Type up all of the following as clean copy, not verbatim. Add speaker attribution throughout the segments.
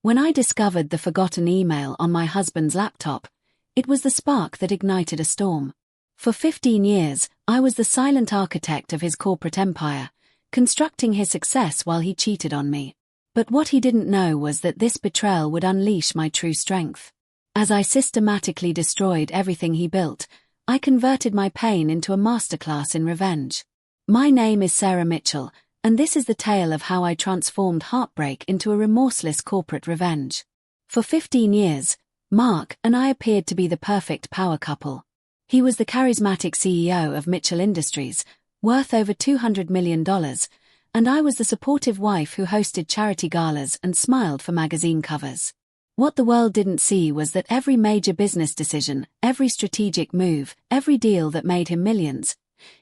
Speaker 1: When I discovered the forgotten email on my husband's laptop, it was the spark that ignited a storm. For 15 years, I was the silent architect of his corporate empire, constructing his success while he cheated on me. But what he didn't know was that this betrayal would unleash my true strength. As I systematically destroyed everything he built, I converted my pain into a masterclass in revenge. My name is Sarah Mitchell, and this is the tale of how I transformed heartbreak into a remorseless corporate revenge. For 15 years, Mark and I appeared to be the perfect power couple. He was the charismatic CEO of Mitchell Industries, worth over $200 million, and I was the supportive wife who hosted charity galas and smiled for magazine covers. What the world didn't see was that every major business decision, every strategic move, every deal that made him millions,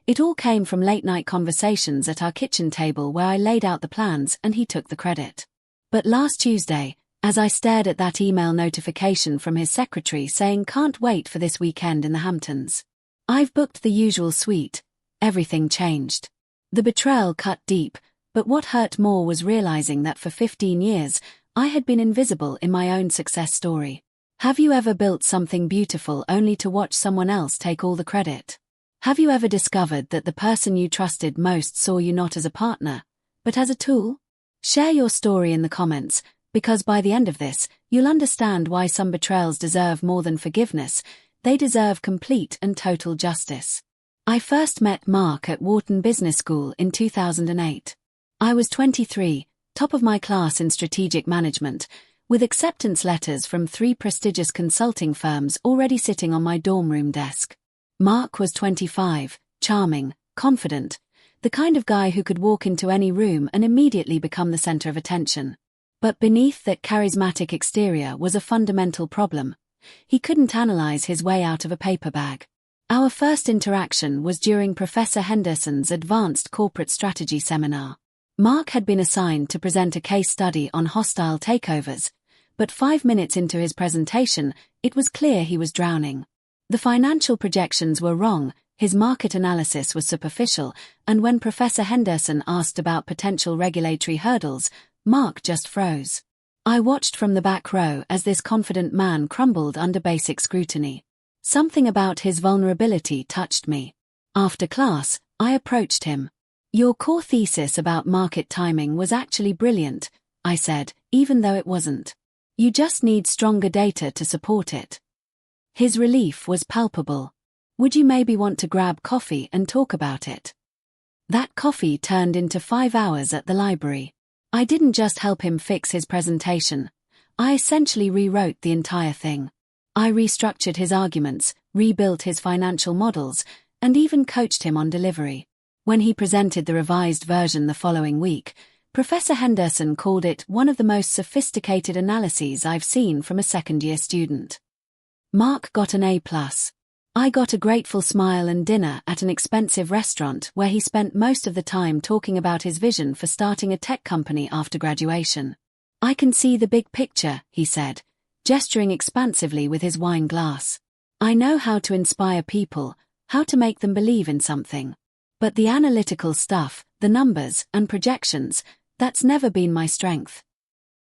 Speaker 1: it all came from late-night conversations at our kitchen table where I laid out the plans and he took the credit. But last Tuesday, as I stared at that email notification from his secretary saying can't wait for this weekend in the Hamptons, I've booked the usual suite, everything changed. The betrayal cut deep, but what hurt more was realizing that for 15 years, I had been invisible in my own success story. Have you ever built something beautiful only to watch someone else take all the credit? Have you ever discovered that the person you trusted most saw you not as a partner, but as a tool? Share your story in the comments, because by the end of this, you'll understand why some betrayals deserve more than forgiveness, they deserve complete and total justice. I first met Mark at Wharton Business School in 2008. I was 23, top of my class in strategic management, with acceptance letters from 3 prestigious consulting firms already sitting on my dorm room desk. Mark was 25, charming, confident, the kind of guy who could walk into any room and immediately become the center of attention. But beneath that charismatic exterior was a fundamental problem. He couldn't analyze his way out of a paper bag. Our first interaction was during Professor Henderson's Advanced Corporate Strategy seminar. Mark had been assigned to present a case study on hostile takeovers, but 5 minutes into his presentation, it was clear he was drowning. The financial projections were wrong, his market analysis was superficial, and when Professor Henderson asked about potential regulatory hurdles, Mark just froze. I watched from the back row as this confident man crumbled under basic scrutiny. Something about his vulnerability touched me. After class, I approached him. "Your core thesis about market timing was actually brilliant," I said, even though it wasn't. "You just need stronger data to support it." His relief was palpable. "Would you maybe want to grab coffee and talk about it?" That coffee turned into 5 hours at the library. I didn't just help him fix his presentation. I essentially rewrote the entire thing. I restructured his arguments, rebuilt his financial models, and even coached him on delivery. When he presented the revised version the following week, Professor Henderson called it one of the most sophisticated analyses I've seen from a second-year student. Mark got an A+. I got a grateful smile and dinner at an expensive restaurant where he spent most of the time talking about his vision for starting a tech company after graduation. "I can see the big picture," he said, gesturing expansively with his wine glass. "I know how to inspire people, how to make them believe in something. But the analytical stuff, the numbers and projections, that's never been my strength."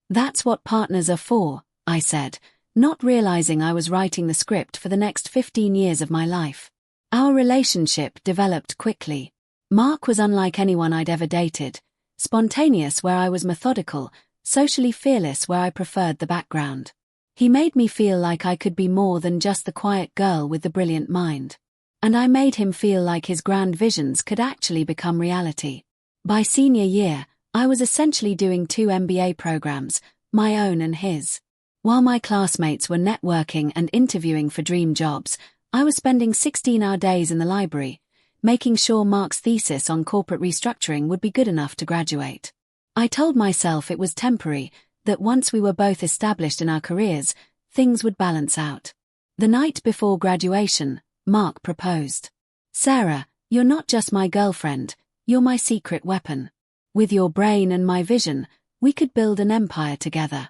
Speaker 1: "That's what partners are for," I said, not realizing I was writing the script for the next 15 years of my life. Our relationship developed quickly. Mark was unlike anyone I'd ever dated, spontaneous where I was methodical, socially fearless where I preferred the background. He made me feel like I could be more than just the quiet girl with the brilliant mind. And I made him feel like his grand visions could actually become reality. By senior year, I was essentially doing 2 MBA programs, my own and his. While my classmates were networking and interviewing for dream jobs, I was spending 16-hour days in the library, making sure Mark's thesis on corporate restructuring would be good enough to graduate. I told myself it was temporary, that once we were both established in our careers, things would balance out. The night before graduation, Mark proposed. "Sarah, you're not just my girlfriend, you're my secret weapon. With your brain and my vision, we could build an empire together."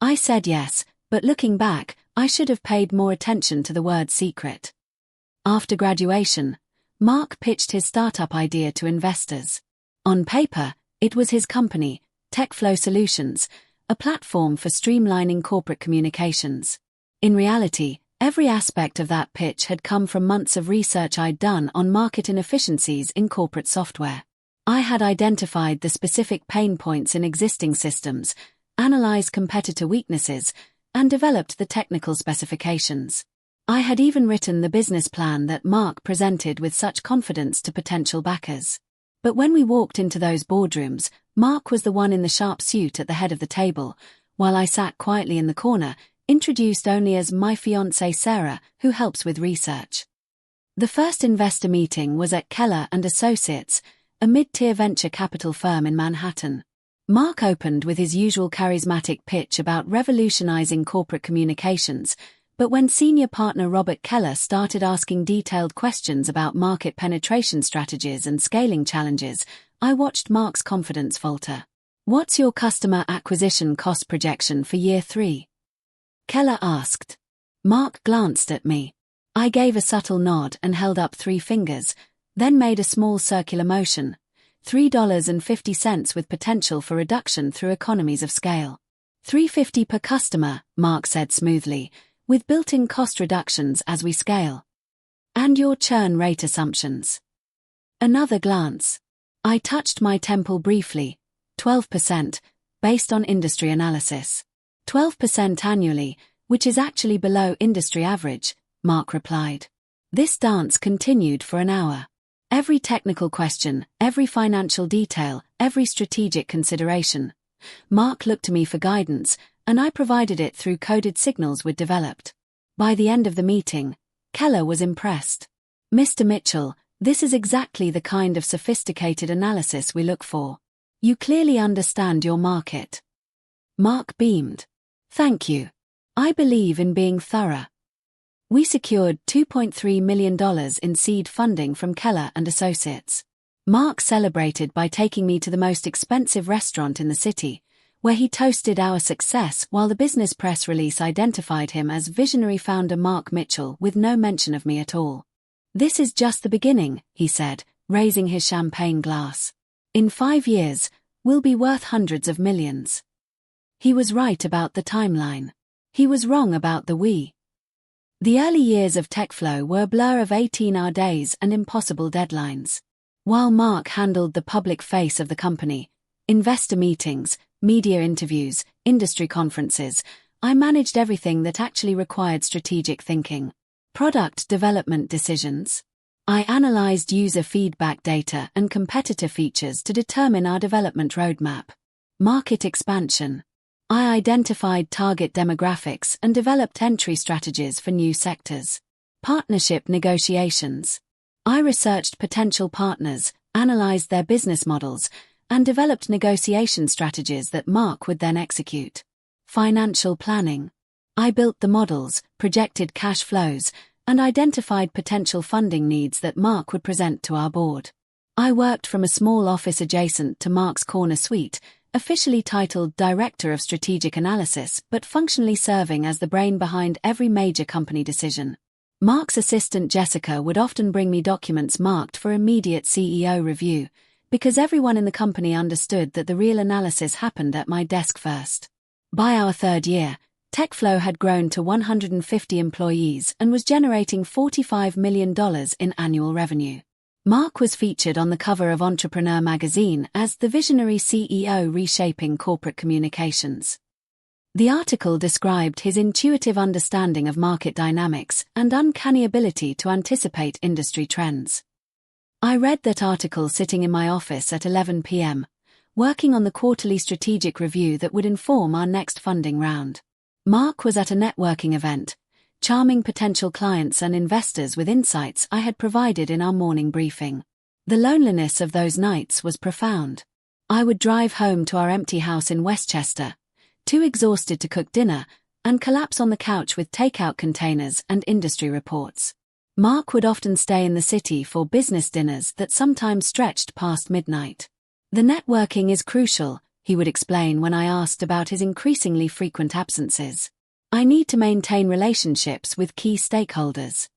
Speaker 1: I said yes, but looking back, I should have paid more attention to the word secret. After graduation, Mark pitched his startup idea to investors. On paper, it was his company, TechFlow Solutions, a platform for streamlining corporate communications. In reality, every aspect of that pitch had come from months of research I'd done on market inefficiencies in corporate software. I had identified the specific pain points in existing systems, analyzed competitor weaknesses, and developed the technical specifications. I had even written the business plan that Mark presented with such confidence to potential backers. But when we walked into those boardrooms, Mark was the one in the sharp suit at the head of the table, while I sat quietly in the corner, introduced only as my fiancée Sarah, who helps with research. The first investor meeting was at Keller & Associates, a mid-tier venture capital firm in Manhattan. Mark opened with his usual charismatic pitch about revolutionizing corporate communications, but when senior partner Robert Keller started asking detailed questions about market penetration strategies and scaling challenges, I watched Mark's confidence falter. "What's your customer acquisition cost projection for year 3? Keller asked. Mark glanced at me. I gave a subtle nod and held up 3 fingers, then made a small circular motion. $3.50 with potential for reduction through economies of scale. $3.50 per customer, Mark said smoothly, with built-in cost reductions as we scale. And your churn rate assumptions. Another glance. I touched my temple briefly. 12%, based on industry analysis. 12% annually, which is actually below industry average, Mark replied. This dance continued for an hour. Every technical question, every financial detail, every strategic consideration. Mark looked to me for guidance, and I provided it through coded signals we'd developed. By the end of the meeting, Keller was impressed. "Mr. Mitchell, this is exactly the kind of sophisticated analysis we look for. You clearly understand your market." Mark beamed. "Thank you. I believe in being thorough." We secured $2.3 million in seed funding from Keller & Associates. Mark celebrated by taking me to the most expensive restaurant in the city, where he toasted our success while the business press release identified him as visionary founder Mark Mitchell with no mention of me at all. "This is just the beginning," he said, raising his champagne glass. "In 5 years, we'll be worth hundreds of millions." He was right about the timeline. He was wrong about the we. The early years of TechFlow were a blur of 18-hour days and impossible deadlines. While Mark handled the public face of the company, investor meetings, media interviews, industry conferences, I managed everything that actually required strategic thinking. Product development decisions. I analyzed user feedback data and competitor features to determine our development roadmap. Market expansion. I identified target demographics and developed entry strategies for new sectors. Partnership negotiations. I researched potential partners, analyzed their business models, and developed negotiation strategies that Mark would then execute. Financial planning. I built the models, projected cash flows, and identified potential funding needs that Mark would present to our board. I worked from a small office adjacent to Mark's corner suite, officially titled Director of Strategic Analysis but functionally serving as the brain behind every major company decision. Mark's assistant Jessica would often bring me documents marked for immediate CEO review, because everyone in the company understood that the real analysis happened at my desk first. By our 3rd year, TechFlow had grown to 150 employees and was generating $45 million in annual revenue. Mark was featured on the cover of Entrepreneur magazine as the visionary CEO reshaping corporate communications. The article described his intuitive understanding of market dynamics and uncanny ability to anticipate industry trends. I read that article sitting in my office at 11 p.m., working on the quarterly strategic review that would inform our next funding round. Mark was at a networking event, charming potential clients and investors with insights I had provided in our morning briefing. The loneliness of those nights was profound. I would drive home to our empty house in Westchester, too exhausted to cook dinner, and collapse on the couch with takeout containers and industry reports. Mark would often stay in the city for business dinners that sometimes stretched past midnight. "The networking is crucial," he would explain when I asked about his increasingly frequent absences. "I need to maintain relationships with key stakeholders."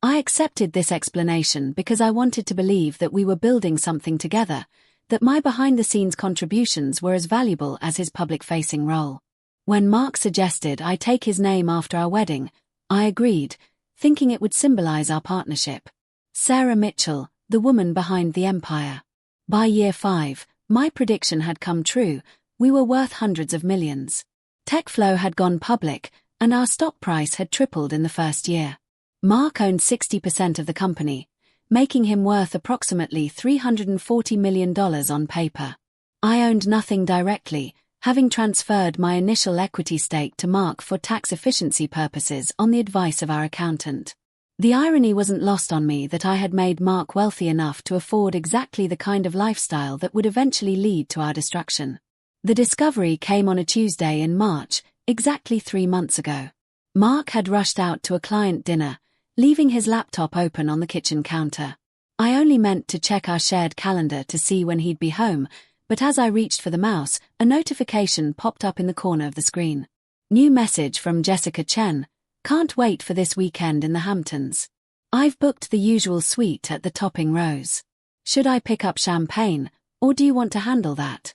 Speaker 1: I accepted this explanation because I wanted to believe that we were building something together, that my behind-the-scenes contributions were as valuable as his public-facing role. When Mark suggested I take his name after our wedding, I agreed, thinking it would symbolize our partnership. Sarah Mitchell, the woman behind the empire. By year 5, my prediction had come true. We were worth hundreds of millions. TechFlow had gone public, and our stock price had tripled in the first year. Mark owned 60% of the company, making him worth approximately $340 million on paper. I owned nothing directly, having transferred my initial equity stake to Mark for tax efficiency purposes on the advice of our accountant. The irony wasn't lost on me that I had made Mark wealthy enough to afford exactly the kind of lifestyle that would eventually lead to our destruction. The discovery came on a Tuesday in March, exactly 3 months ago. Mark had rushed out to a client dinner, leaving his laptop open on the kitchen counter. I only meant to check our shared calendar to see when he'd be home, but as I reached for the mouse, a notification popped up in the corner of the screen. New message from Jessica Chen. Can't wait for this weekend in the Hamptons. I've booked the usual suite at the Topping Rose. Should I pick up champagne, or do you want to handle that?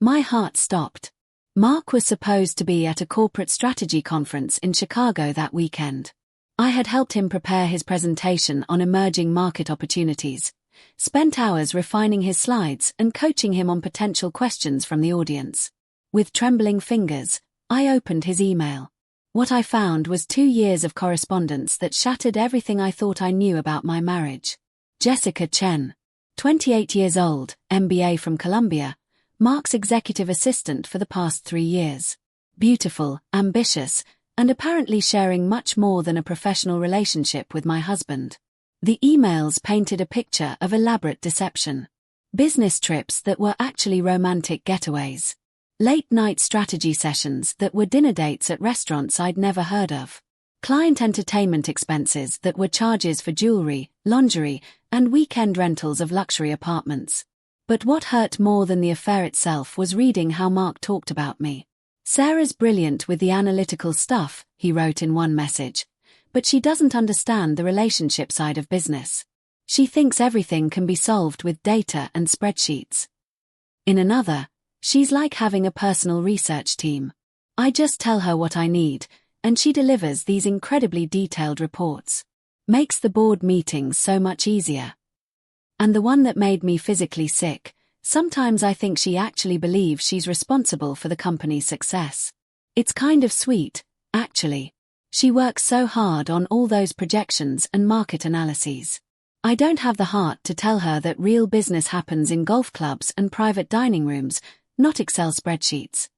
Speaker 1: My heart stopped. Mark was supposed to be at a corporate strategy conference in Chicago that weekend. I had helped him prepare his presentation on emerging market opportunities, spent hours refining his slides and coaching him on potential questions from the audience. With trembling fingers, I opened his email. What I found was 2 years of correspondence that shattered everything I thought I knew about my marriage. Jessica Chen, 28 years old, MBA from Columbia, Mark's executive assistant for the past 3 years. Beautiful, ambitious, and apparently sharing much more than a professional relationship with my husband. The emails painted a picture of elaborate deception. Business trips that were actually romantic getaways. Late-night strategy sessions that were dinner dates at restaurants I'd never heard of. Client entertainment expenses that were charges for jewelry, lingerie, and weekend rentals of luxury apartments. But what hurt more than the affair itself was reading how Mark talked about me. Sarah's brilliant with the analytical stuff, he wrote in one message, but she doesn't understand the relationship side of business. She thinks everything can be solved with data and spreadsheets. In another, she's like having a personal research team. I just tell her what I need, and she delivers these incredibly detailed reports. Makes the board meetings so much easier. And the one that made me physically sick, sometimes I think she actually believes she's responsible for the company's success. It's kind of sweet, actually. She works so hard on all those projections and market analyses. I don't have the heart to tell her that real business happens in golf clubs and private dining rooms, not Excel spreadsheets.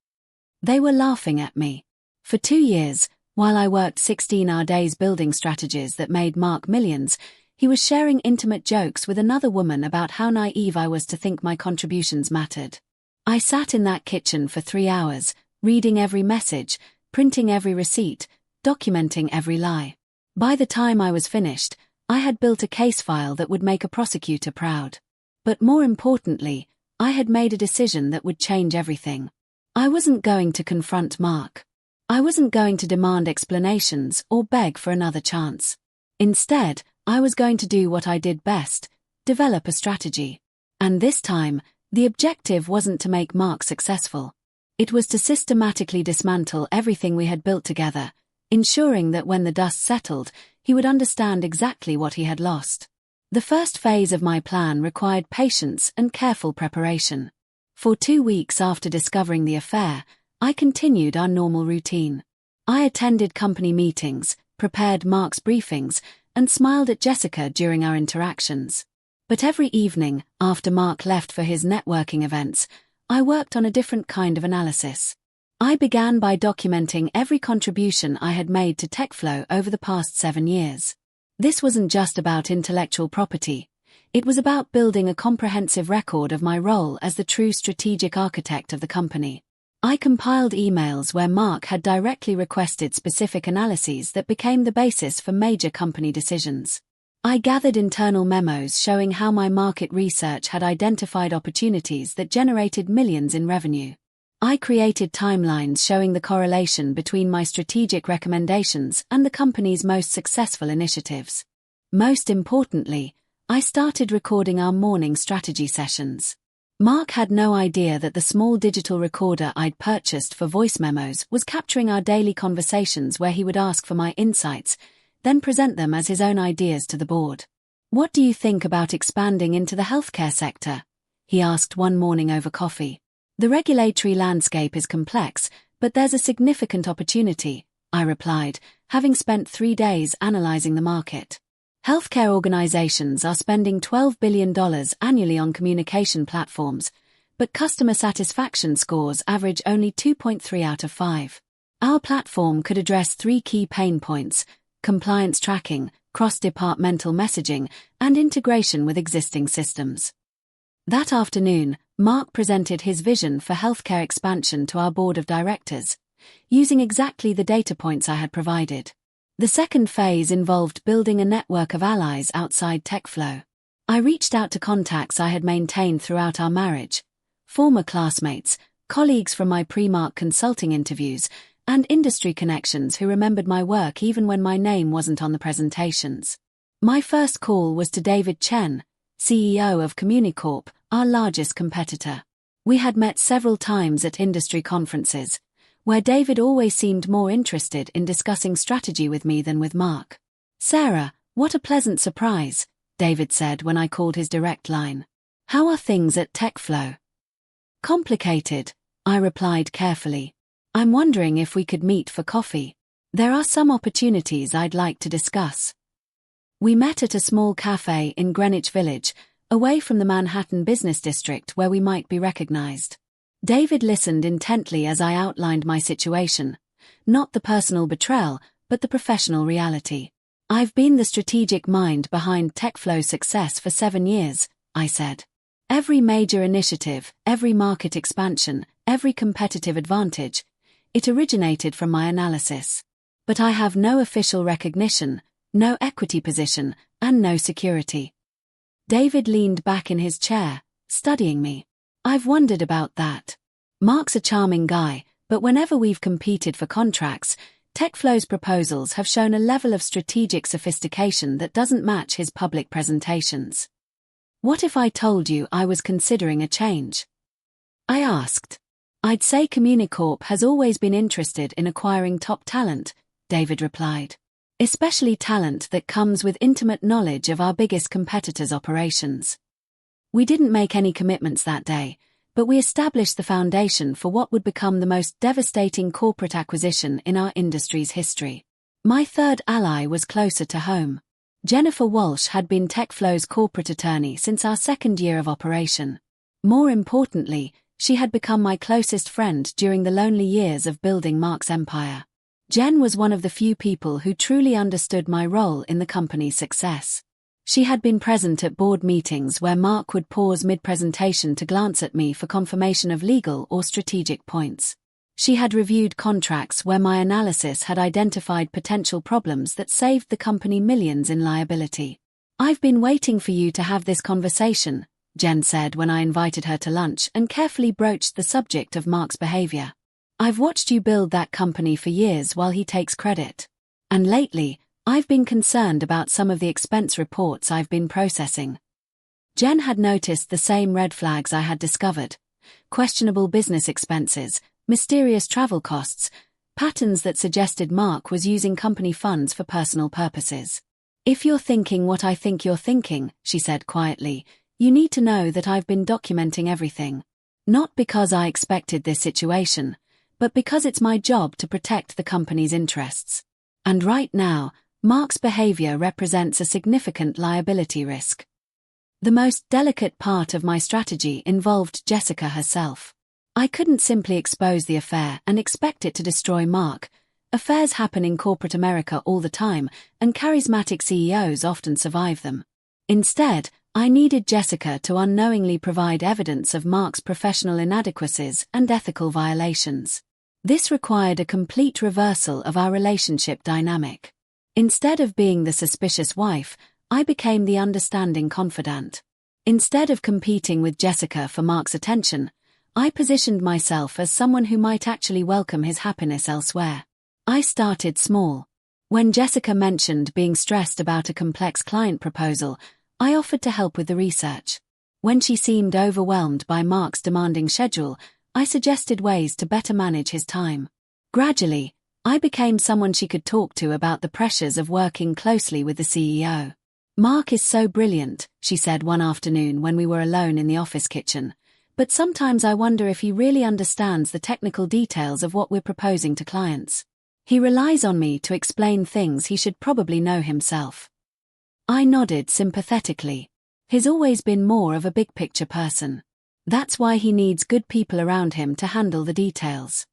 Speaker 1: They were laughing at me. For 2 years, while I worked 16-hour days building strategies that made Mark millions, he was sharing intimate jokes with another woman about how naive I was to think my contributions mattered. I sat in that kitchen for 3 hours, reading every message, printing every receipt, documenting every lie. By the time I was finished, I had built a case file that would make a prosecutor proud. But more importantly, I had made a decision that would change everything. I wasn't going to confront Mark. I wasn't going to demand explanations or beg for another chance. Instead, I was going to do what I did best, develop a strategy. And this time, the objective wasn't to make Mark successful. It was to systematically dismantle everything we had built together, ensuring that when the dust settled, he would understand exactly what he had lost. The first phase of my plan required patience and careful preparation. For 2 weeks after discovering the affair, I continued our normal routine. I attended company meetings, prepared Mark's briefings, and smiled at Jessica during our interactions. But every evening, after Mark left for his networking events, I worked on a different kind of analysis. I began by documenting every contribution I had made to TechFlow over the past 7 years. This wasn't just about intellectual property. It was about building a comprehensive record of my role as the true strategic architect of the company. I compiled emails where Mark had directly requested specific analyses that became the basis for major company decisions. I gathered internal memos showing how my market research had identified opportunities that generated millions in revenue. I created timelines showing the correlation between my strategic recommendations and the company's most successful initiatives. Most importantly, I started recording our morning strategy sessions. Mark had no idea that the small digital recorder I'd purchased for voice memos was capturing our daily conversations where he would ask for my insights, then present them as his own ideas to the board. "What do you think about expanding into the healthcare sector?" he asked one morning over coffee. "The regulatory landscape is complex, but there's a significant opportunity," I replied, having spent 3 days analyzing the market. Healthcare organizations are spending $12 billion annually on communication platforms, but customer satisfaction scores average only 2.3 out of 5. Our platform could address 3 key pain points: compliance tracking, cross-departmental messaging, and integration with existing systems. That afternoon, Mark presented his vision for healthcare expansion to our board of directors, using exactly the data points I had provided. The second phase involved building a network of allies outside TechFlow. I reached out to contacts I had maintained throughout our marriage, former classmates, colleagues from my pre-Mark consulting interviews, and industry connections who remembered my work even when my name wasn't on the presentations. My first call was to David Chen, CEO of Communicorp, our largest competitor. We had met several times at industry conferences, where David always seemed more interested in discussing strategy with me than with Mark. "Sarah, what a pleasant surprise," David said when I called his direct line. "How are things at TechFlow?" "Complicated," I replied carefully. "I'm wondering if we could meet for coffee. There are some opportunities I'd like to discuss." We met at a small cafe in Greenwich Village, away from the Manhattan business district where we might be recognized. David listened intently as I outlined my situation, not the personal betrayal, but the professional reality. "I've been the strategic mind behind TechFlow's success for 7 years," I said. "Every major initiative, every market expansion, every competitive advantage, it originated from my analysis. But I have no official recognition, no equity position, and no security." David leaned back in his chair, studying me. "I've wondered about that. Mark's a charming guy, but whenever we've competed for contracts, TechFlow's proposals have shown a level of strategic sophistication that doesn't match his public presentations. What if I told you I was considering a change?" I asked. "I'd say Communicorp has always been interested in acquiring top talent," David replied. "Especially talent that comes with intimate knowledge of our biggest competitors' operations." We didn't make any commitments that day, but we established the foundation for what would become the most devastating corporate acquisition in our industry's history. My third ally was closer to home. Jennifer Walsh had been TechFlow's corporate attorney since our 2nd year of operation. More importantly, she had become my closest friend during the lonely years of building Mark's empire. Jen was one of the few people who truly understood my role in the company's success. She had been present at board meetings where Mark would pause mid-presentation to glance at me for confirmation of legal or strategic points. She had reviewed contracts where my analysis had identified potential problems that saved the company millions in liability. "I've been waiting for you to have this conversation," Jen said when I invited her to lunch and carefully broached the subject of Mark's behavior. "I've watched you build that company for years while he takes credit. And lately, I've been concerned about some of the expense reports I've been processing." Jen had noticed the same red flags I had discovered: questionable business expenses, mysterious travel costs, patterns that suggested Mark was using company funds for personal purposes. "If you're thinking what I think you're thinking," she said quietly, "you need to know that I've been documenting everything. Not because I expected this situation, but because it's my job to protect the company's interests. And right now, Mark's behavior represents a significant liability risk." The most delicate part of my strategy involved Jessica herself. I couldn't simply expose the affair and expect it to destroy Mark. Affairs happen in corporate America all the time, and charismatic CEOs often survive them. Instead, I needed Jessica to unknowingly provide evidence of Mark's professional inadequacies and ethical violations. This required a complete reversal of our relationship dynamic. Instead of being the suspicious wife, I became the understanding confidant. Instead of competing with Jessica for Mark's attention, I positioned myself as someone who might actually welcome his happiness elsewhere. I started small. When Jessica mentioned being stressed about a complex client proposal, I offered to help with the research. When she seemed overwhelmed by Mark's demanding schedule, I suggested ways to better manage his time. Gradually, I became someone she could talk to about the pressures of working closely with the CEO. "Mark is so brilliant," she said one afternoon when we were alone in the office kitchen, "but sometimes I wonder if he really understands the technical details of what we're proposing to clients. He relies on me to explain things he should probably know himself." I nodded sympathetically. He's always been more of a big-picture person. That's why he needs good people around him to handle the details.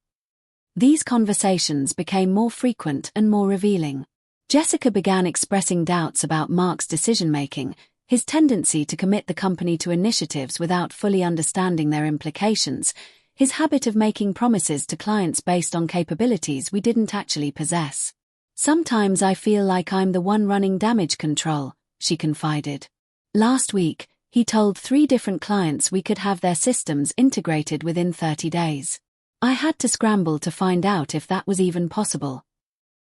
Speaker 1: These conversations became more frequent and more revealing. Jessica began expressing doubts about Mark's decision-making, his tendency to commit the company to initiatives without fully understanding their implications, his habit of making promises to clients based on capabilities we didn't actually possess. "Sometimes I feel like I'm the one running damage control," she confided. "Last week, he told 3 different clients we could have their systems integrated within 30 days. I had to scramble to find out if that was even possible."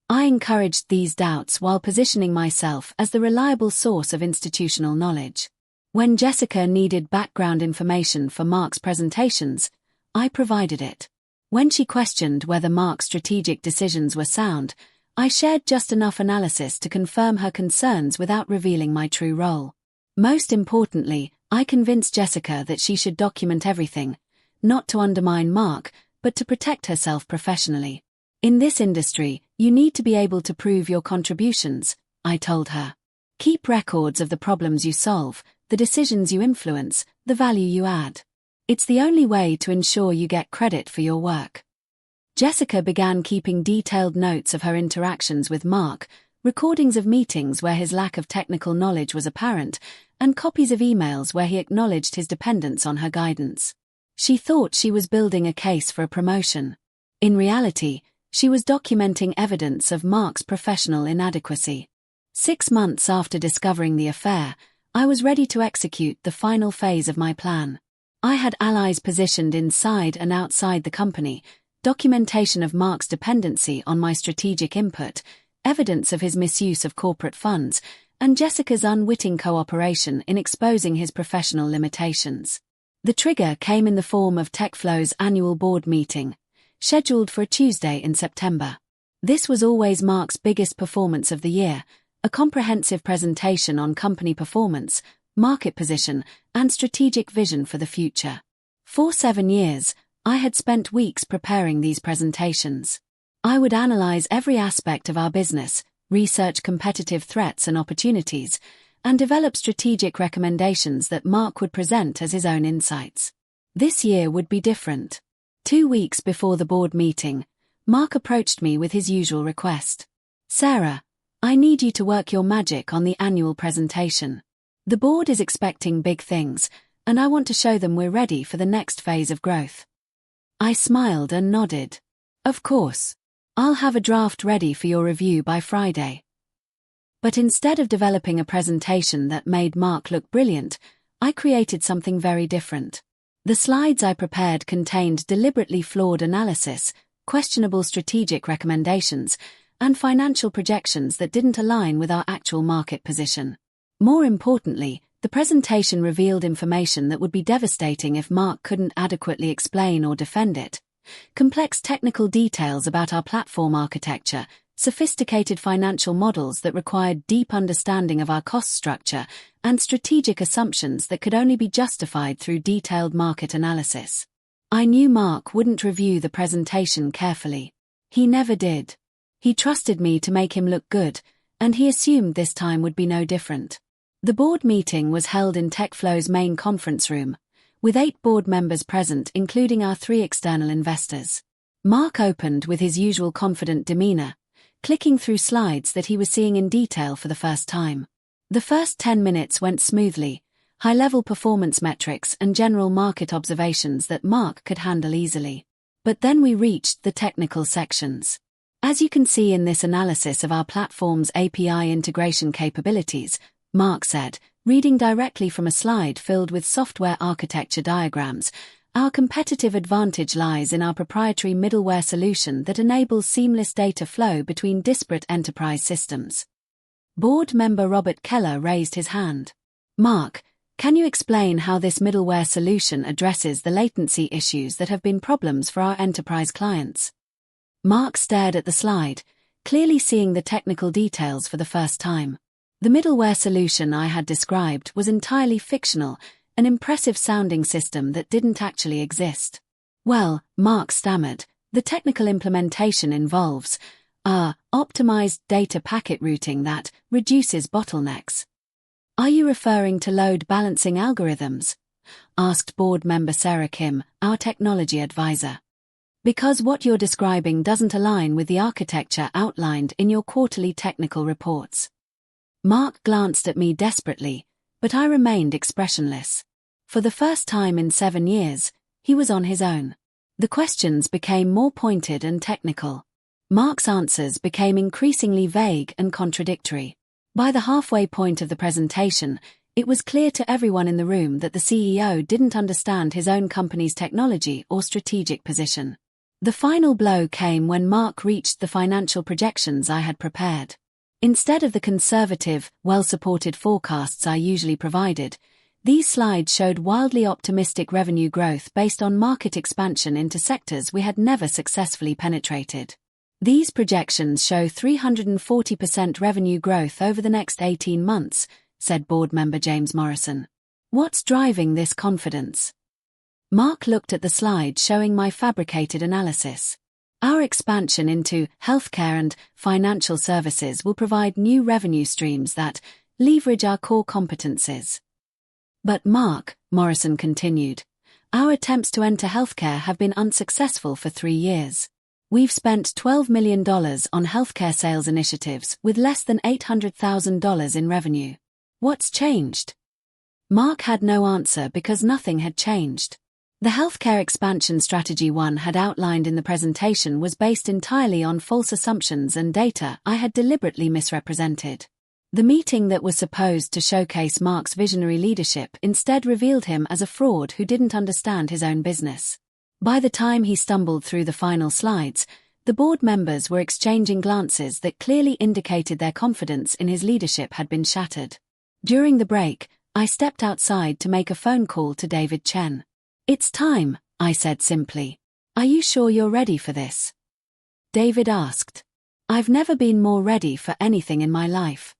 Speaker 1: I encouraged these doubts while positioning myself as the reliable source of institutional knowledge. When Jessica needed background information for Mark's presentations, I provided it. When she questioned whether Mark's strategic decisions were sound, I shared just enough analysis to confirm her concerns without revealing my true role. Most importantly, I convinced Jessica that she should document everything, not to undermine Mark, but to protect herself professionally. "In this industry, you need to be able to prove your contributions," I told her. "Keep records of the problems you solve, the decisions you influence, the value you add. It's the only way to ensure you get credit for your work." Jessica began keeping detailed notes of her interactions with Mark, recordings of meetings where his lack of technical knowledge was apparent, and copies of emails where he acknowledged his dependence on her guidance. She thought she was building a case for a promotion. In reality, she was documenting evidence of Mark's professional inadequacy. 6 months after discovering the affair, I was ready to execute the final phase of my plan. I had allies positioned inside and outside the company, documentation of Mark's dependency on my strategic input, evidence of his misuse of corporate funds, and Jessica's unwitting cooperation in exposing his professional limitations. The trigger came in the form of TechFlow's annual board meeting, scheduled for a Tuesday in September. This was always Mark's biggest performance of the year, a comprehensive presentation on company performance, market position, and strategic vision for the future. For 7 years, I had spent weeks preparing these presentations. I would analyze every aspect of our business, research competitive threats and opportunities, and develop strategic recommendations that Mark would present as his own insights. This year would be different. 2 weeks before the board meeting, Mark approached me with his usual request. "Sarah, I need you to work your magic on the annual presentation. The board is expecting big things, and I want to show them we're ready for the next phase of growth." I smiled and nodded. "Of course. I'll have a draft ready for your review by Friday." But instead of developing a presentation that made Mark look brilliant, I created something very different. The slides I prepared contained deliberately flawed analysis, questionable strategic recommendations, and financial projections that didn't align with our actual market position. More importantly, the presentation revealed information that would be devastating if Mark couldn't adequately explain or defend it. Complex technical details about our platform architecture, sophisticated financial models that required deep understanding of our cost structure, and strategic assumptions that could only be justified through detailed market analysis. I knew Mark wouldn't review the presentation carefully. He never did. He trusted me to make him look good, and he assumed this time would be no different. The board meeting was held in TechFlow's main conference room, with 8 board members present including our 3 external investors. Mark opened with his usual confident demeanor, clicking through slides that he was seeing in detail for the first time. The first 10 minutes went smoothly, high-level performance metrics and general market observations that Mark could handle easily. But then we reached the technical sections. "As you can see in this analysis of our platform's API integration capabilities," Mark said, reading directly from a slide filled with software architecture diagrams, "our competitive advantage lies in our proprietary middleware solution that enables seamless data flow between disparate enterprise systems." Board member Robert Keller raised his hand. "Mark, Can you explain how this middleware solution addresses the latency issues that have been problems for our enterprise clients? Mark stared at the slide, clearly seeing the technical details for the first time. The middleware solution I had described was entirely fictional, an impressive-sounding system that didn't actually exist. Well, Mark stammered, the technical implementation involves optimized data packet routing that reduces bottlenecks. Are you referring to load balancing algorithms? Asked board member Sarah Kim, our technology advisor. Because what you're describing doesn't align with the architecture outlined in your quarterly technical reports. Mark glanced at me desperately, but I remained expressionless. For the first time in 7 years, he was on his own. The questions became more pointed and technical. Mark's answers became increasingly vague and contradictory. By the halfway point of the presentation, it was clear to everyone in the room that the CEO didn't understand his own company's technology or strategic position. The final blow came when Mark reached the financial projections I had prepared. Instead of the conservative, well-supported forecasts I usually provided, these slides showed wildly optimistic revenue growth based on market expansion into sectors we had never successfully penetrated. These projections show 340% revenue growth over the next 18 months, said board member James Morrison. What's driving this confidence? Mark looked at the slide showing my fabricated analysis. Our expansion into healthcare and financial services will provide new revenue streams that leverage our core competencies. But Mark, Morrison continued, our attempts to enter healthcare have been unsuccessful for 3 years. We've spent $12 million on healthcare sales initiatives with less than $800,000 in revenue. What's changed? Mark had no answer because nothing had changed. The healthcare expansion strategy one had outlined in the presentation was based entirely on false assumptions and data I had deliberately misrepresented. The meeting that was supposed to showcase Mark's visionary leadership instead revealed him as a fraud who didn't understand his own business. By the time he stumbled through the final slides, the board members were exchanging glances that clearly indicated their confidence in his leadership had been shattered. During the break, I stepped outside to make a phone call to David Chen. It's time, I said simply. Are you sure you're ready for this? David asked. I've never been more ready for anything in my life.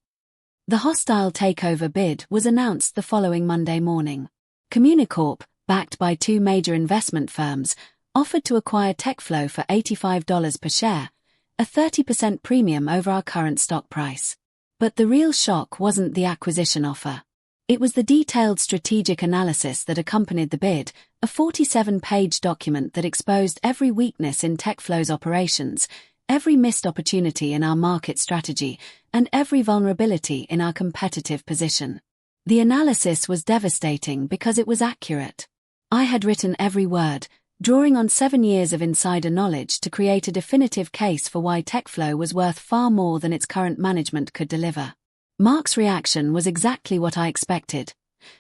Speaker 1: The hostile takeover bid was announced the following Monday morning. Communicorp, backed by 2 major investment firms, offered to acquire TechFlow for $85 per share, a 30% premium over our current stock price. But the real shock wasn't the acquisition offer. It was the detailed strategic analysis that accompanied the bid, a 47-page document that exposed every weakness in TechFlow's operations, every missed opportunity in our market strategy, and every vulnerability in our competitive position. The analysis was devastating because it was accurate. I had written every word, drawing on 7 years of insider knowledge to create a definitive case for why TechFlow was worth far more than its current management could deliver. Mark's reaction was exactly what I expected.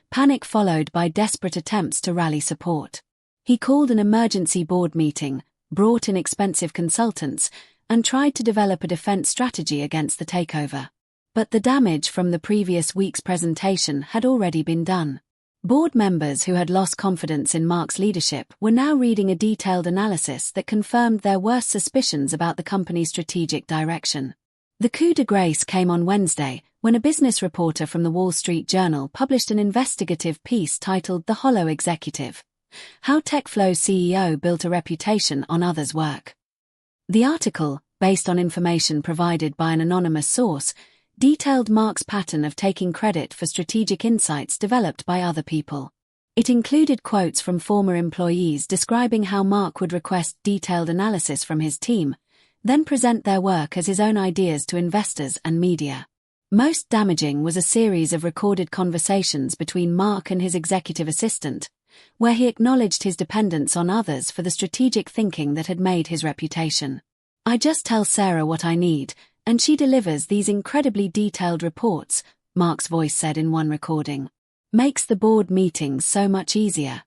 Speaker 1: Panic followed by desperate attempts to rally support. He called an emergency board meeting, brought in expensive consultants, and tried to develop a defense strategy against the takeover. But the damage from the previous week's presentation had already been done. Board members who had lost confidence in Mark's leadership were now reading a detailed analysis that confirmed their worst suspicions about the company's strategic direction. The coup de grace came on Wednesday, when a business reporter from the Wall Street Journal published an investigative piece titled The Hollow Executive: How TechFlow's CEO Built a Reputation on Others' Work. The article, based on information provided by an anonymous source, detailed Mark's pattern of taking credit for strategic insights developed by other people. It included quotes from former employees describing how Mark would request detailed analysis from his team, then present their work as his own ideas to investors and media. Most damaging was a series of recorded conversations between Mark and his executive assistant, where he acknowledged his dependence on others for the strategic thinking that had made his reputation. I just tell Sarah what I need, and she delivers these incredibly detailed reports, Mark's voice said in one recording. Makes the board meetings so much easier.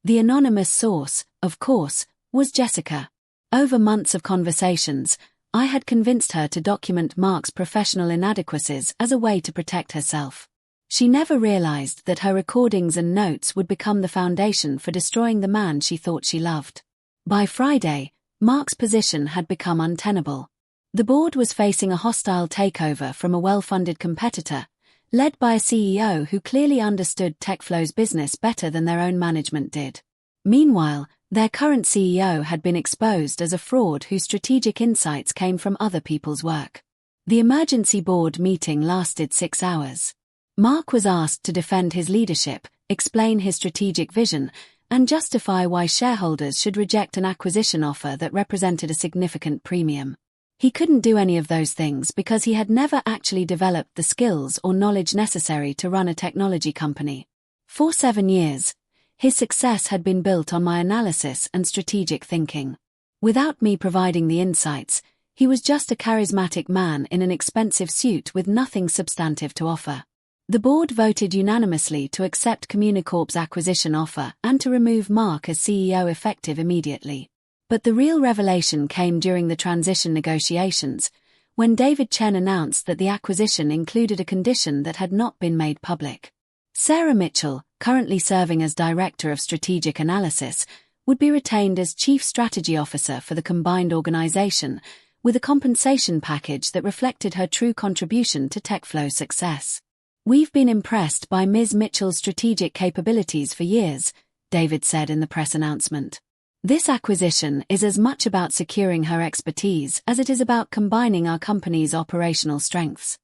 Speaker 1: The anonymous source, of course, was Jessica. Over months of conversations, I had convinced her to document Mark's professional inadequacies as a way to protect herself. She never realized that her recordings and notes would become the foundation for destroying the man she thought she loved. By Friday, Mark's position had become untenable. The board was facing a hostile takeover from a well-funded competitor, led by a CEO who clearly understood TechFlow's business better than their own management did. Meanwhile, their current CEO had been exposed as a fraud whose strategic insights came from other people's work. The emergency board meeting lasted 6 hours. Mark was asked to defend his leadership, explain his strategic vision, and justify why shareholders should reject an acquisition offer that represented a significant premium. He couldn't do any of those things because he had never actually developed the skills or knowledge necessary to run a technology company. For 7 years, his success had been built on my analysis and strategic thinking. Without me providing the insights, he was just a charismatic man in an expensive suit with nothing substantive to offer. The board voted unanimously to accept Communicorp's acquisition offer and to remove Mark as CEO effective immediately. But the real revelation came during the transition negotiations, when David Chen announced that the acquisition included a condition that had not been made public. Sarah Mitchell, currently serving as Director of Strategic Analysis, would be retained as Chief Strategy Officer for the combined organization, with a compensation package that reflected her true contribution to TechFlow's success. "We've been impressed by Ms. Mitchell's strategic capabilities for years," David said in the press announcement. "This acquisition is as much about securing her expertise as it is about combining our company's operational strengths."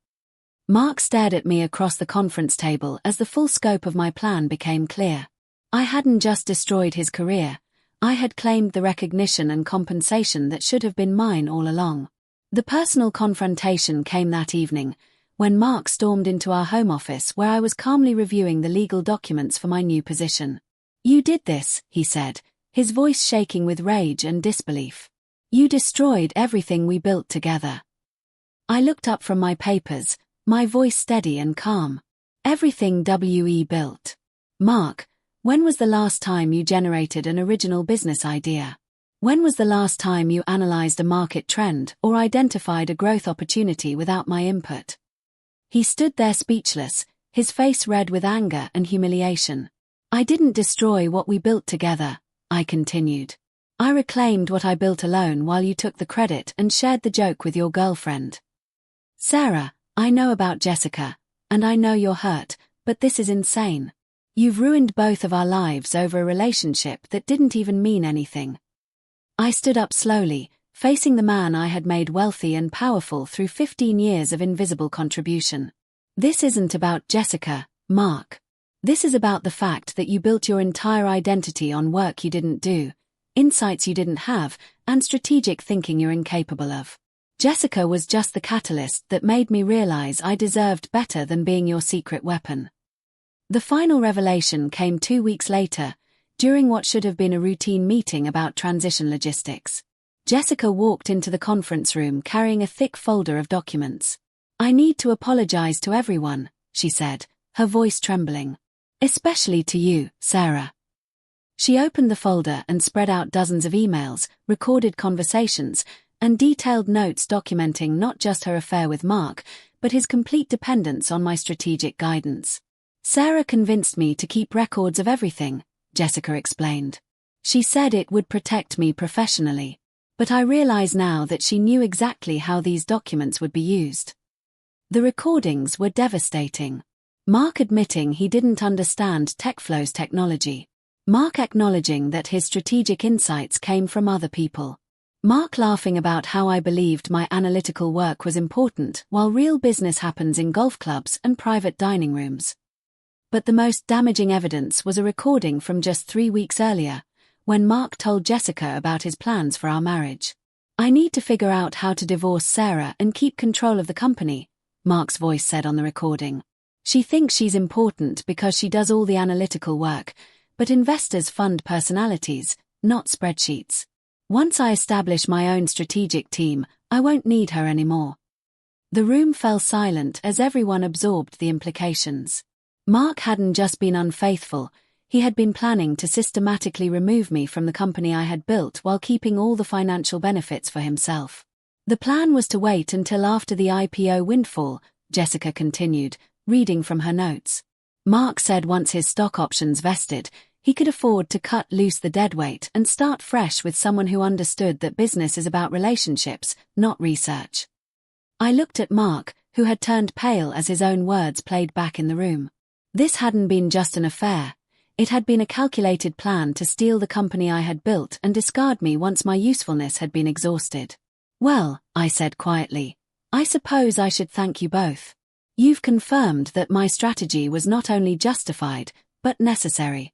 Speaker 1: Mark stared at me across the conference table as the full scope of my plan became clear. I hadn't just destroyed his career, I had claimed the recognition and compensation that should have been mine all along. The personal confrontation came that evening, when Mark stormed into our home office where I was calmly reviewing the legal documents for my new position. "You did this," he said, his voice shaking with rage and disbelief. "You destroyed everything we built together." I looked up from my papers, my voice steady and calm. "Everything WE built. Mark, when was the last time you generated an original business idea? When was the last time you analyzed a market trend or identified a growth opportunity without my input?" He stood there speechless, his face red with anger and humiliation. "I didn't destroy what we built together," I continued. "I reclaimed what I built alone while you took the credit and shared the joke with your girlfriend. Sarah, I know about Jessica, and I know you're hurt, but this is insane. You've ruined both of our lives over a relationship that didn't even mean anything." I stood up slowly, facing the man I had made wealthy and powerful through 15 years of invisible contribution. "This isn't about Jessica, Mark. This is about the fact that you built your entire identity on work you didn't do, insights you didn't have, and strategic thinking you're incapable of. Jessica was just the catalyst that made me realize I deserved better than being your secret weapon." The final revelation came 2 weeks later, during what should have been a routine meeting about transition logistics. Jessica walked into the conference room carrying a thick folder of documents. "I need to apologize to everyone," she said, her voice trembling. "Especially to you, Sarah." She opened the folder and spread out dozens of emails, recorded conversations, and detailed notes documenting not just her affair with Mark, but his complete dependence on my strategic guidance. "Sarah convinced me to keep records of everything," Jessica explained. "She said it would protect me professionally. But I realize now that she knew exactly how these documents would be used." The recordings were devastating. Mark admitting he didn't understand TechFlow's technology. Mark acknowledging that his strategic insights came from other people. Mark laughing about how I believed my analytical work was important while real business happens in golf clubs and private dining rooms. But the most damaging evidence was a recording from just 3 weeks earlier, when Mark told Jessica about his plans for our marriage. "I need to figure out how to divorce Sarah and keep control of the company," Mark's voice said on the recording. "She thinks she's important because she does all the analytical work, but investors fund personalities, not spreadsheets. Once I establish my own strategic team, I won't need her anymore." The room fell silent as everyone absorbed the implications. Mark hadn't just been unfaithful, he had been planning to systematically remove me from the company I had built while keeping all the financial benefits for himself. "The plan was to wait until after the IPO windfall," Jessica continued, reading from her notes. Mark said once his stock options vested, he could afford to cut loose the deadweight and start fresh with someone who understood that business is about relationships, not research. I looked at Mark, who had turned pale as his own words played back in the room. This hadn't been just an affair. It had been a calculated plan to steal the company I had built and discard me once my usefulness had been exhausted. Well, I said quietly, I suppose I should thank you both. You've confirmed that my strategy was not only justified, but necessary.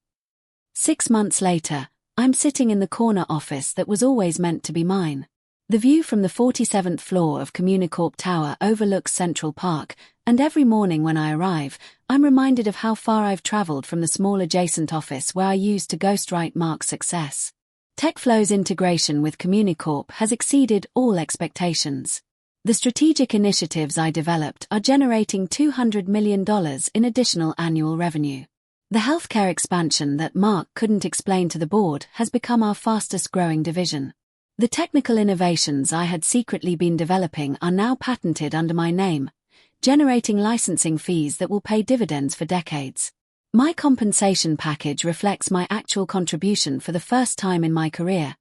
Speaker 1: 6 months later, I'm sitting in the corner office that was always meant to be mine. The view from the 47th floor of Communicorp Tower overlooks Central Park, and every morning when I arrive, I'm reminded of how far I've traveled from the small adjacent office where I used to ghostwrite Mark's success. TechFlow's integration with Communicorp has exceeded all expectations. The strategic initiatives I developed are generating $200 million in additional annual revenue. The healthcare expansion that Mark couldn't explain to the board has become our fastest-growing division. The technical innovations I had secretly been developing are now patented under my name, generating licensing fees that will pay dividends for decades. My compensation package reflects my actual contribution for the first time in my career,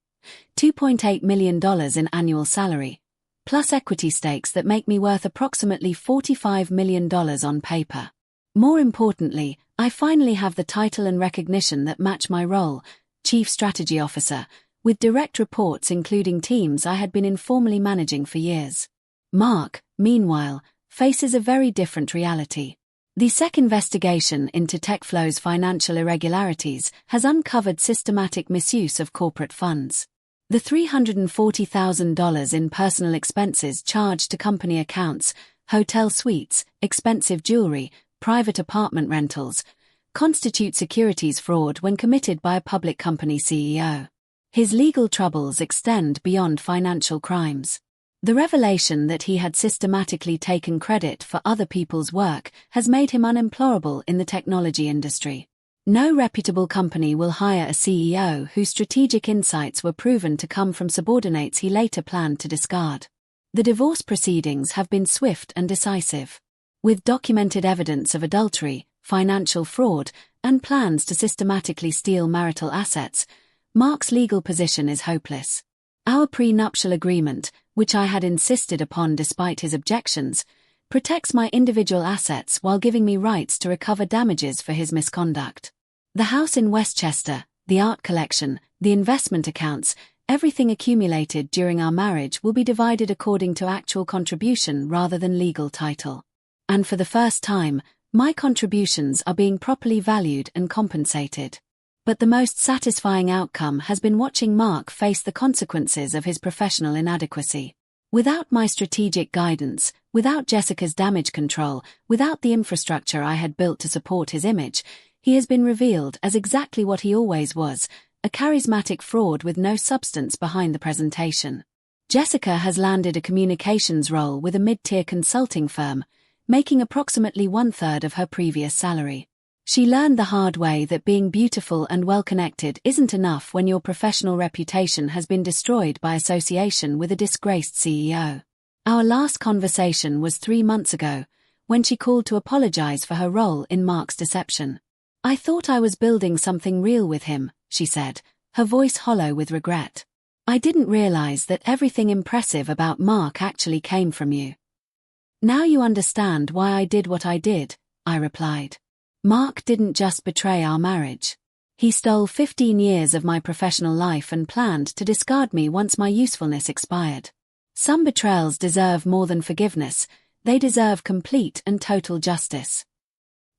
Speaker 1: $2.8 million in annual salary, plus equity stakes that make me worth approximately $45 million on paper. More importantly, I finally have the title and recognition that match my role, Chief Strategy Officer, with direct reports including teams I had been informally managing for years. Mark, meanwhile, faces a very different reality. The SEC investigation into TechFlow's financial irregularities has uncovered systematic misuse of corporate funds. The $340,000 in personal expenses charged to company accounts, hotel suites, expensive jewelry, private apartment rentals, constitute securities fraud when committed by a public company CEO. His legal troubles extend beyond financial crimes. The revelation that he had systematically taken credit for other people's work has made him unemployable in the technology industry. No reputable company will hire a CEO whose strategic insights were proven to come from subordinates he later planned to discard. The divorce proceedings have been swift and decisive. With documented evidence of adultery, financial fraud, and plans to systematically steal marital assets, Mark's legal position is hopeless. Our prenuptial agreement, which I had insisted upon despite his objections, protects my individual assets while giving me rights to recover damages for his misconduct. The house in Westchester, the art collection, the investment accounts, everything accumulated during our marriage will be divided according to actual contribution rather than legal title. And for the first time, my contributions are being properly valued and compensated. But the most satisfying outcome has been watching Mark face the consequences of his professional inadequacy. Without my strategic guidance, without Jessica's damage control, without the infrastructure I had built to support his image, he has been revealed as exactly what he always was, a charismatic fraud with no substance behind the presentation. Jessica has landed a communications role with a mid-tier consulting firm, making approximately 1/3 of her previous salary. She learned the hard way that being beautiful and well-connected isn't enough when your professional reputation has been destroyed by association with a disgraced CEO. Our last conversation was 3 months ago, when she called to apologize for her role in Mark's deception. I thought I was building something real with him, she said, her voice hollow with regret. I didn't realize that everything impressive about Mark actually came from you. Now you understand why I did what I did, I replied. Mark didn't just betray our marriage. He stole 15 years of my professional life and planned to discard me once my usefulness expired. Some betrayals deserve more than forgiveness, they deserve complete and total justice.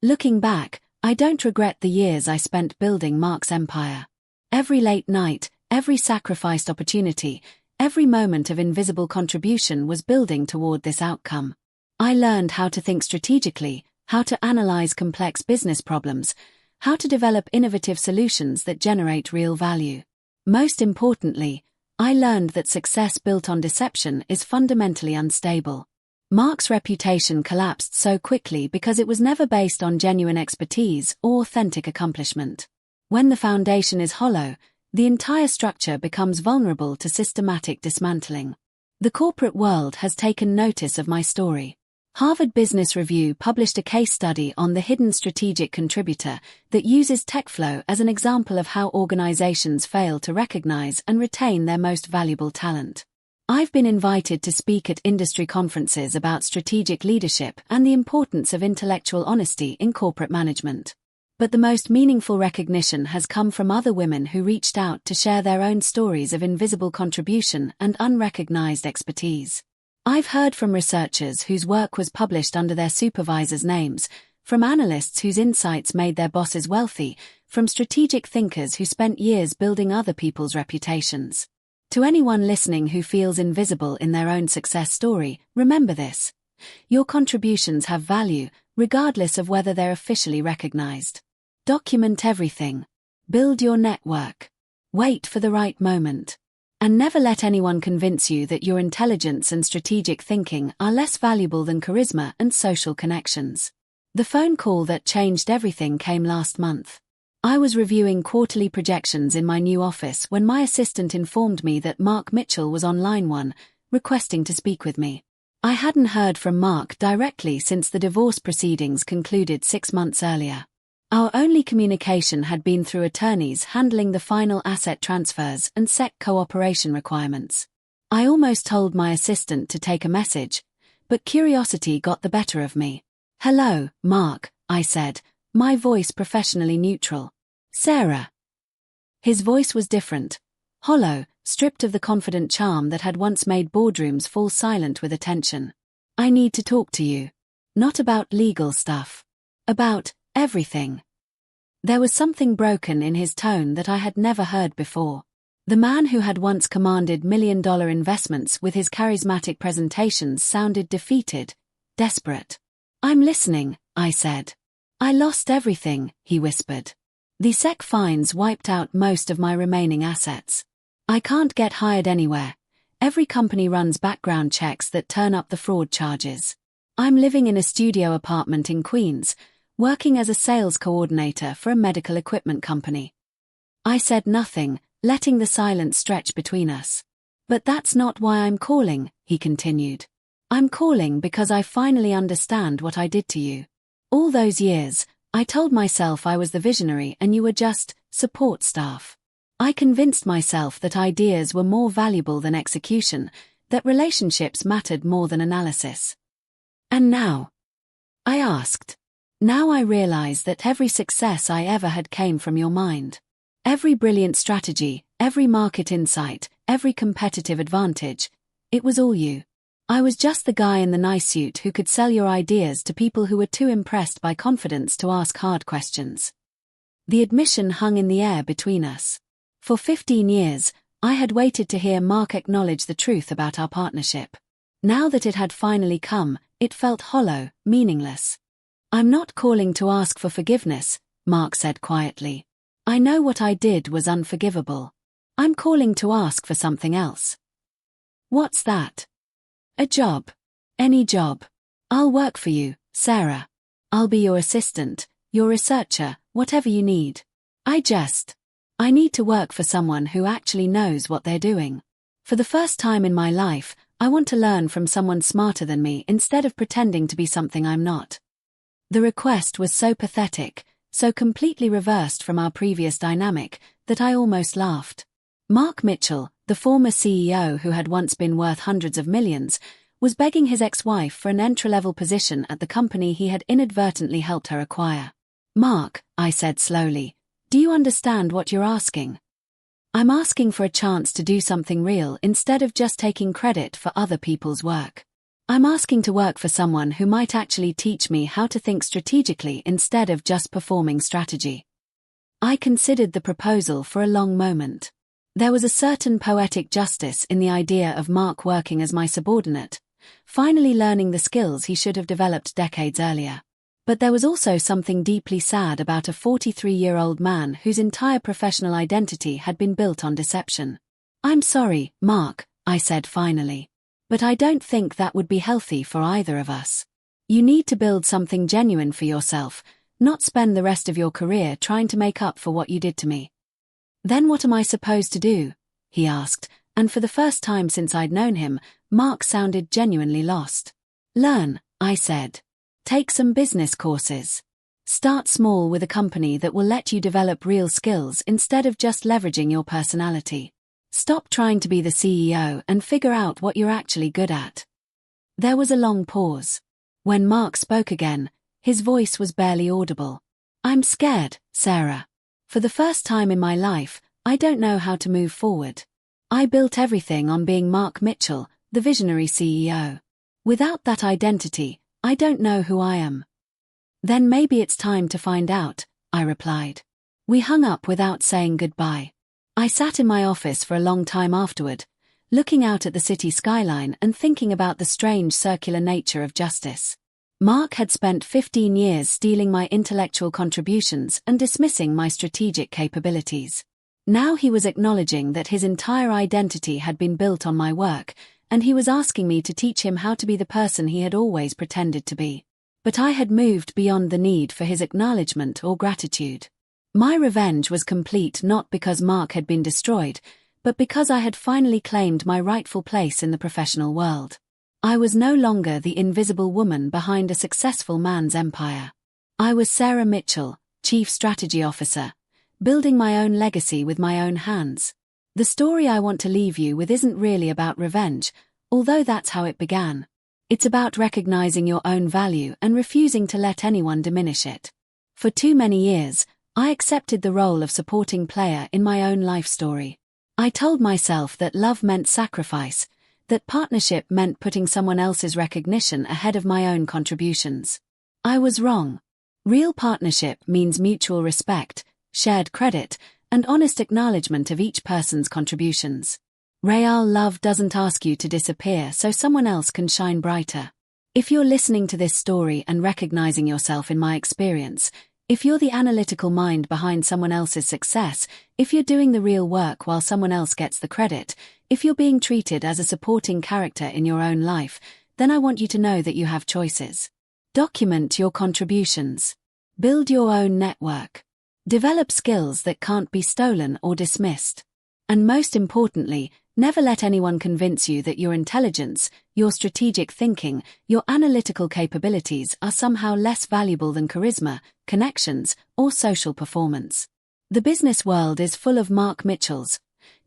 Speaker 1: Looking back, I don't regret the years I spent building Mark's empire. Every late night, every sacrificed opportunity, every moment of invisible contribution was building toward this outcome. I learned how to think strategically, how to analyze complex business problems, how to develop innovative solutions that generate real value. Most importantly, I learned that success built on deception is fundamentally unstable. Mark's reputation collapsed so quickly because it was never based on genuine expertise or authentic accomplishment. When the foundation is hollow, the entire structure becomes vulnerable to systematic dismantling. The corporate world has taken notice of my story. Harvard Business Review published a case study on the hidden strategic contributor that uses TechFlow as an example of how organizations fail to recognize and retain their most valuable talent. I've been invited to speak at industry conferences about strategic leadership and the importance of intellectual honesty in corporate management. But the most meaningful recognition has come from other women who reached out to share their own stories of invisible contribution and unrecognized expertise. I've heard from researchers whose work was published under their supervisors' names, from analysts whose insights made their bosses wealthy, from strategic thinkers who spent years building other people's reputations. To anyone listening who feels invisible in their own success story, remember this. Your contributions have value, regardless of whether they're officially recognized. Document everything. Build your network. Wait for the right moment. And never let anyone convince you that your intelligence and strategic thinking are less valuable than charisma and social connections. The phone call that changed everything came last month. I was reviewing quarterly projections in my new office when my assistant informed me that Mark Mitchell was on line 1, requesting to speak with me. I hadn't heard from Mark directly since the divorce proceedings concluded 6 months earlier. Our only communication had been through attorneys handling the final asset transfers and SEC cooperation requirements. I almost told my assistant to take a message, but curiosity got the better of me. "Hello, Mark," I said, my voice professionally neutral. "Sarah." His voice was different, hollow, stripped of the confident charm that had once made boardrooms fall silent with attention. "I need to talk to you. Not about legal stuff. About everything." There was something broken in his tone that I had never heard before. The man who had once commanded million-dollar investments with his charismatic presentations sounded defeated, desperate. "I'm listening," I said. "I lost everything," he whispered. "The SEC fines wiped out most of my remaining assets. I can't get hired anywhere. Every company runs background checks that turn up the fraud charges. I'm living in a studio apartment in Queens, working as a sales coordinator for a medical equipment company." I said nothing, letting the silence stretch between us. "But that's not why I'm calling," he continued. "I'm calling because I finally understand what I did to you. All those years, I told myself I was the visionary and you were just support staff. I convinced myself that ideas were more valuable than execution, that relationships mattered more than analysis. And now?" I asked. "Now I realize that every success I ever had came from your mind. Every brilliant strategy, every market insight, every competitive advantage, it was all you. I was just the guy in the nice suit who could sell your ideas to people who were too impressed by confidence to ask hard questions." The admission hung in the air between us. For 15 years, I had waited to hear Mark acknowledge the truth about our partnership. Now that it had finally come, it felt hollow, meaningless. "I'm not calling to ask for forgiveness," Mark said quietly. "I know what I did was unforgivable. I'm calling to ask for something else." "What's that?" "A job. Any job. I'll work for you, Sarah. I'll be your assistant, your researcher, whatever you need. I need to work for someone who actually knows what they're doing. For the first time in my life, I want to learn from someone smarter than me instead of pretending to be something I'm not." The request was so pathetic, so completely reversed from our previous dynamic, that I almost laughed. Mark Mitchell, the former CEO who had once been worth hundreds of millions, was begging his ex-wife for an entry-level position at the company he had inadvertently helped her acquire. "Mark," I said slowly, "do you understand what you're asking? I'm asking for a chance to do something real instead of just taking credit for other people's work. I'm asking to work for someone who might actually teach me how to think strategically instead of just performing strategy." I considered the proposal for a long moment. There was a certain poetic justice in the idea of Mark working as my subordinate, finally learning the skills he should have developed decades earlier. But there was also something deeply sad about a 43-year-old man whose entire professional identity had been built on deception. "I'm sorry, Mark," I said finally. "But I don't think that would be healthy for either of us. You need to build something genuine for yourself, not spend the rest of your career trying to make up for what you did to me." "Then what am I supposed to do?" he asked, and for the first time since I'd known him, Mark sounded genuinely lost. "Learn," I said. Take some business courses. Start small with a company that will let you develop real skills instead of just leveraging your personality. Stop trying to be the CEO and figure out what you're actually good at. There was a long pause. When Mark spoke again, his voice was barely audible. I'm scared, Sarah. For the first time in my life, I don't know how to move forward. I built everything on being Mark Mitchell, the visionary CEO. Without that identity, I don't know who I am. Then maybe it's time to find out, I replied. We hung up without saying goodbye. I sat in my office for a long time afterward, looking out at the city skyline and thinking about the strange circular nature of justice. Mark had spent 15 years stealing my intellectual contributions and dismissing my strategic capabilities. Now he was acknowledging that his entire identity had been built on my work, and he was asking me to teach him how to be the person he had always pretended to be. But I had moved beyond the need for his acknowledgement or gratitude. My revenge was complete not because Mark had been destroyed, but because I had finally claimed my rightful place in the professional world. I was no longer the invisible woman behind a successful man's empire. I was Sarah Mitchell, Chief Strategy Officer, building my own legacy with my own hands. The story I want to leave you with isn't really about revenge, although that's how it began. It's about recognizing your own value and refusing to let anyone diminish it. For too many years, I accepted the role of supporting player in my own life story. I told myself that love meant sacrifice, that partnership meant putting someone else's recognition ahead of my own contributions. I was wrong. Real partnership means mutual respect, shared credit, and honest acknowledgement of each person's contributions. Real love doesn't ask you to disappear so someone else can shine brighter. If you're listening to this story and recognizing yourself in my experience, if you're the analytical mind behind someone else's success, if you're doing the real work while someone else gets the credit, if you're being treated as a supporting character in your own life, then I want you to know that you have choices. Document your contributions. Build your own network. Develop skills that can't be stolen or dismissed. And most importantly, never let anyone convince you that your intelligence, your strategic thinking, your analytical capabilities are somehow less valuable than charisma, connections, or social performance. The business world is full of Mark Mitchells,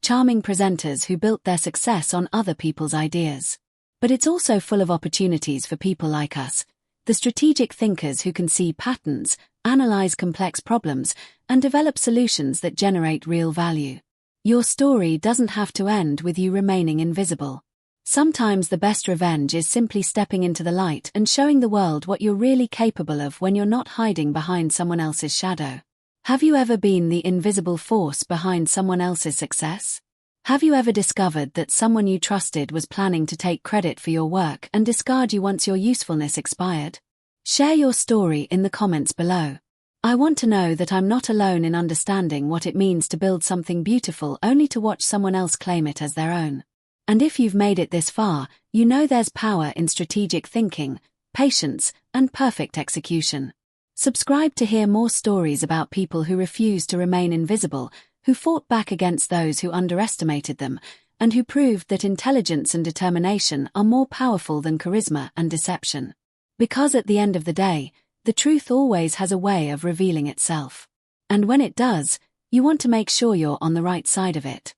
Speaker 1: charming presenters who built their success on other people's ideas. But it's also full of opportunities for people like us, the strategic thinkers who can see patterns, analyze complex problems, and develop solutions that generate real value. Your story doesn't have to end with you remaining invisible. Sometimes the best revenge is simply stepping into the light and showing the world what you're really capable of when you're not hiding behind someone else's shadow. Have you ever been the invisible force behind someone else's success? Have you ever discovered that someone you trusted was planning to take credit for your work and discard you once your usefulness expired? Share your story in the comments below. I want to know that I'm not alone in understanding what it means to build something beautiful only to watch someone else claim it as their own. And if you've made it this far, you know there's power in strategic thinking, patience, and perfect execution. Subscribe to hear more stories about people who refused to remain invisible, who fought back against those who underestimated them, and who proved that intelligence and determination are more powerful than charisma and deception. Because at the end of the day, the truth always has a way of revealing itself. And when it does, you want to make sure you're on the right side of it.